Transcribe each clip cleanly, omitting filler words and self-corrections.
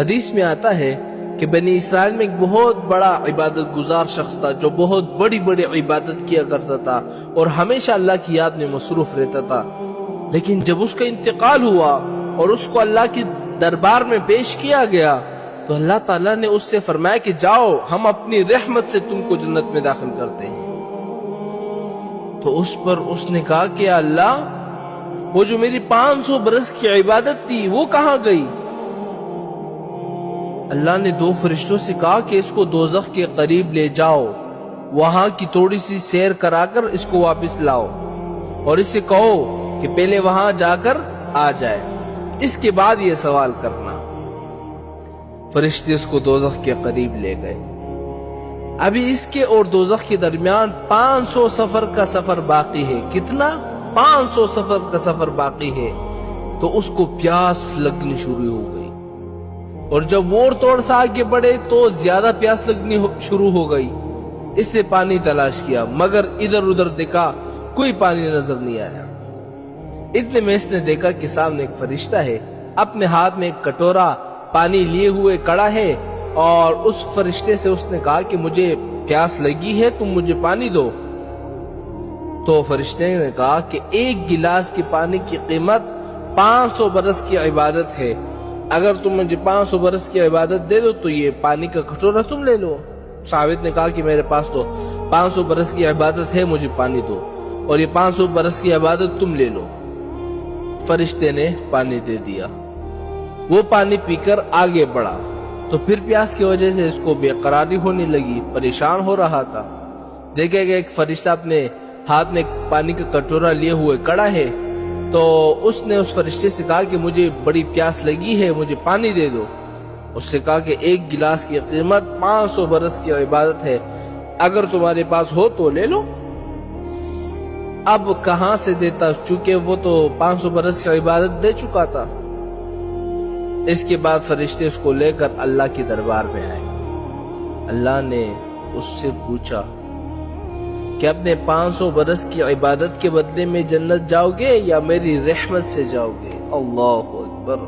حدیث میں آتا ہے کہ بنی اسرائیل میں ایک بہت بڑا عبادت گزار شخص تھا جو بہت بڑی بڑی عبادت کیا کرتا تھا اور ہمیشہ اللہ کی یاد میں مصروف رہتا تھا، لیکن جب اس کا انتقال ہوا اور اس کو اللہ کی دربار میں پیش کیا گیا تو اللہ تعالیٰ نے اس سے فرمایا کہ جاؤ، ہم اپنی رحمت سے تم کو جنت میں داخل کرتے ہیں۔ تو اس پر اس نے کہا کہ اللہ، وہ جو میری 500 برس کی عبادت تھی وہ کہاں گئی؟ اللہ نے 2 فرشتوں سے کہا کہ اس کو دوزخ کے قریب لے جاؤ، وہاں کی تھوڑی سی سیر کرا کر اس کو واپس لاؤ اور اسے کہو کہ پہلے وہاں جا کر آ جائے، اس کے بعد یہ سوال کرنا۔ فرشتے اس کو دوزخ کے قریب لے گئے۔ ابھی اس کے اور دوزخ کے درمیان 500 سفر کا سفر باقی ہے۔ کتنا؟ 500 سفر کا سفر باقی ہے۔ تو اس کو پیاس لگنی شروع ہو گئی، اور جب وہ توڑ سا آگے بڑھے تو زیادہ پیاس لگنی شروع ہو گئی۔ اس نے پانی تلاش کیا مگر ادھر ادھر دیکھا، کوئی پانی نظر نہیں آیا۔ اتنے میں اس نے دیکھا کہ سامنے ایک فرشتہ ہے، اپنے ہاتھ میں ایک کٹورا پانی لیے ہوئے کڑا ہے، اور اس فرشتے سے اس نے کہا کہ مجھے پیاس لگی ہے، تم مجھے پانی دو۔ تو فرشتے نے کہا کہ 1 گلاس کے پانی کی قیمت 500 برس کی عبادت ہے، اگر تم مجھے 500 برس کی عبادت دے دو تو یہ پانی کا کٹورا تم لے لو۔ ثابت نے کہا کہ میرے پاس تو 500 برس کی عبادت ہے، مجھے پانی دو، اور یہ 500 برس کی عبادت تم لے لو۔ فرشتے نے پانی دے دیا، وہ پانی پی کر آگے بڑھا تو پھر پیاس کی وجہ سے اس کو بے قراری ہونے لگی، پریشان ہو رہا تھا۔ دیکھے کہ ایک فرشتہ اپنے ہاتھ میں پانی کا کٹورا لیے ہوئے کڑا ہے، تو اس نے اس فرشتے سے کہا کہ مجھے بڑی پیاس لگی ہے، مجھے پانی دے دو۔ اس سے کہا کہ 1 گلاس کی قیمت 500 برس کی عبادت ہے، اگر تمہارے پاس ہو تو لے لو۔ اب کہاں سے دیتا، چونکہ وہ تو 500 برس کی عبادت دے چکا تھا۔ اس کے بعد فرشتے اس کو لے کر اللہ کی دربار میں آئے۔ اللہ نے اس سے پوچھا کہ اپنے 500 برس کی عبادت کے بدلے میں جنت جاؤ گے یا میری رحمت سے جاؤ گے؟ اللہ اکبر!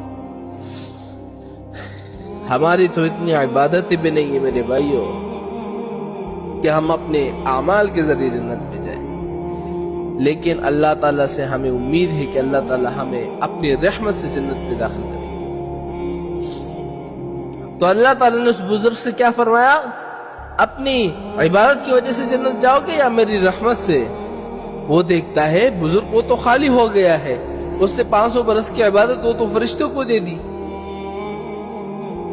ہماری تو اتنی عبادتیں بھی نہیں ہے میرے بھائیوں کہ ہم اپنے اعمال کے ذریعے جنت میں جائیں، لیکن اللہ تعالیٰ سے ہمیں امید ہے کہ اللہ تعالیٰ ہمیں اپنی رحمت سے جنت میں داخل کرے۔ تو اللہ تعالیٰ نے اس بزرگ سے کیا فرمایا؟ اپنی عبادت کی وجہ سے جنت جاؤ گے یا میری رحمت سے؟ وہ دیکھتا ہے بزرگ وہ تو خالی ہو گیا ہے، اس نے 500 برس کی عبادت وہ تو فرشتوں کو دے دی،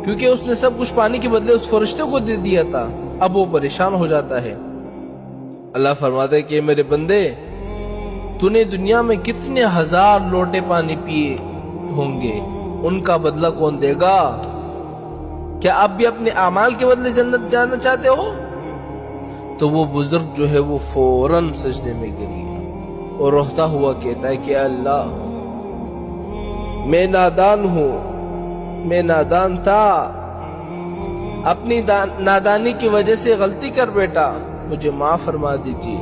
کیونکہ اس نے سب کچھ پانی کے بدلے اس فرشتوں کو دے دیا تھا۔ اب وہ پریشان ہو جاتا ہے۔ اللہ فرماتا ہے کہ میرے بندے، تو نے دنیا میں کتنے 1000 لوٹے پانی پیے ہوں گے، ان کا بدلہ کون دے گا؟ کیا اب بھی اپنے اعمال کے بدلے جنت جانا چاہتے ہو؟ تو وہ بزرگ جو ہے وہ فوراً سجدے میں گر گیا اور روتا ہوا کہتا ہے کہ اللہ، میں نادان ہوں، میں نادان تھا، اپنی نادانی کی وجہ سے غلطی کر بیٹا، مجھے معاف فرما دیجیے۔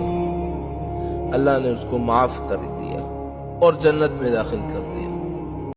اللہ نے اس کو معاف کر دیا اور جنت میں داخل کر دیا۔